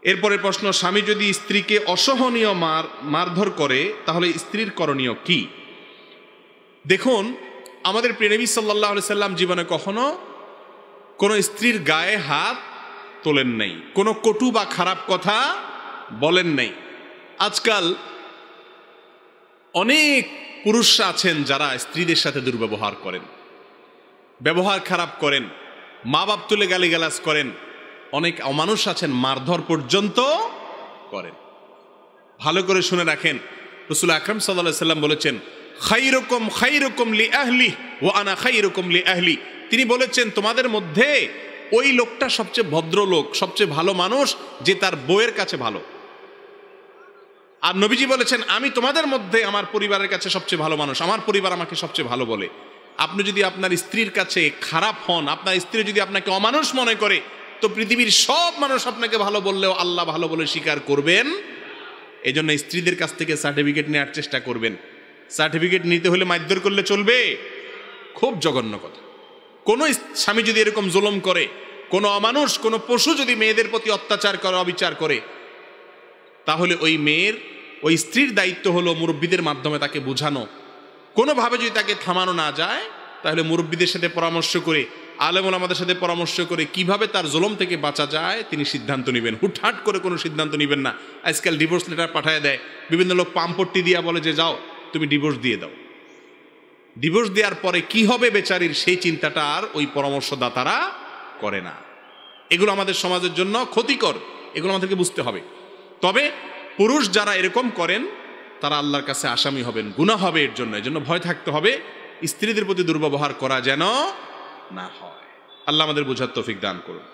এরপরে প্রশ্ন, স্বামী যদি স্ত্রীকে অসহনীয় মারধর করে তাহলে স্ত্রীর করণীয় কি? দেখুন, আমাদের প্রিয় নবী সাল্লাল্লাহু আলাইহি সাল্লাম জীবনে কখনো কোনো স্ত্রীর গায়ে হাত তোলেন নাই, কোনো কটু বা খারাপ কথা বলেন নাই। আজকাল অনেক পুরুষরা আছেন যারা স্ত্রীদের সাথে দুর্ব্যবহার করেন, ব্যবহার খারাপ করেন, মা বাপ তুলে গালিগালাজ করেন, অনেক অমানুষ আছেন মারধর পর্যন্ত করেন। ভালো করে শুনে রাখেন, রাসূল আকরাম সাল্লাল্লাহু আলাইহি সাল্লাম বলেছেন, খাইরুকুম খাইরুকুম লি আহলি ওয়া আনা খাইরুকুম লি আহলি। তিনি বলেছেন, তোমাদের মধ্যে ওই লোকটা সবচেয়ে ভদ্রলোক, সবচেয়ে ভালো মানুষ যে তার বউয়ের কাছে ভালো। আর নবীজি বলেছেন, আমি তোমাদের মধ্যে আমার পরিবারের কাছে সবচেয়ে ভালো মানুষ, আমার পরিবার আমাকে সবচেয়ে ভালো বলে। আপনি যদি আপনার স্ত্রীর কাছে খারাপ হন, আপনার স্ত্রী যদি আপনাকে অমানুষ মনে করে, তো পৃথিবীর সব মানুষ আপনাকে ভালো বললেও আল্লাহ ভালো বলে স্বীকার করবেন। এই জন্য স্ত্রীদের কাছ থেকে সার্টিফিকেট নেওয়ার চেষ্টা করবেন। সার্টিফিকেট নিতে হলে মারধর করলে চলবে? খুব জঘন্য কথা। কোনো স্বামী যদি এরকম জুলুম করে, কোনো অমানুষ, কোনো পশু যদি মেয়েদের প্রতি অত্যাচার করে, অবিচার করে, তাহলে ওই মেয়ের, ওই স্ত্রীর দায়িত্ব হলো মুরব্বীদের মাধ্যমে তাকে বোঝানো। কোনোভাবে যদি তাকে থামানো না যায়, তাহলে মুরব্বীদের সাথে পরামর্শ করে, আলেম ওলামাদের সাথে পরামর্শ করে কিভাবে তার জুলুম থেকে বাঁচা যায় তিনি সিদ্ধান্ত নেবেন। হুটহাট করে কোনো সিদ্ধান্ত নেবেন না। আজকাল ডিভোর্স লেটার পাঠিয়ে দেয়, বিভিন্ন লোক পাম্পট্টি দিয়া বলে যে যাও তুমি ডিভোর্স দিয়ে দাও। ডিভোর্স দেওয়ার পরে কি হবে বেচারির, সেই চিন্তাটা আর ওই পরামর্শদাতারা করে না। এগুলো আমাদের সমাজের জন্য ক্ষতিকর, এগুলো আমাদেরকে বুঝতে হবে। তবে পুরুষ যারা এরকম করেন তারা আল্লাহর কাছে আসামি হবেন, গুনাহ হবে। এর জন্য ভয় থাকতে হবে, স্ত্রীদের প্রতি দুর্ব্যবহার করা যেন না হয়। আল্লাহ আমাদের বোঝার তৌফিক দান করুন।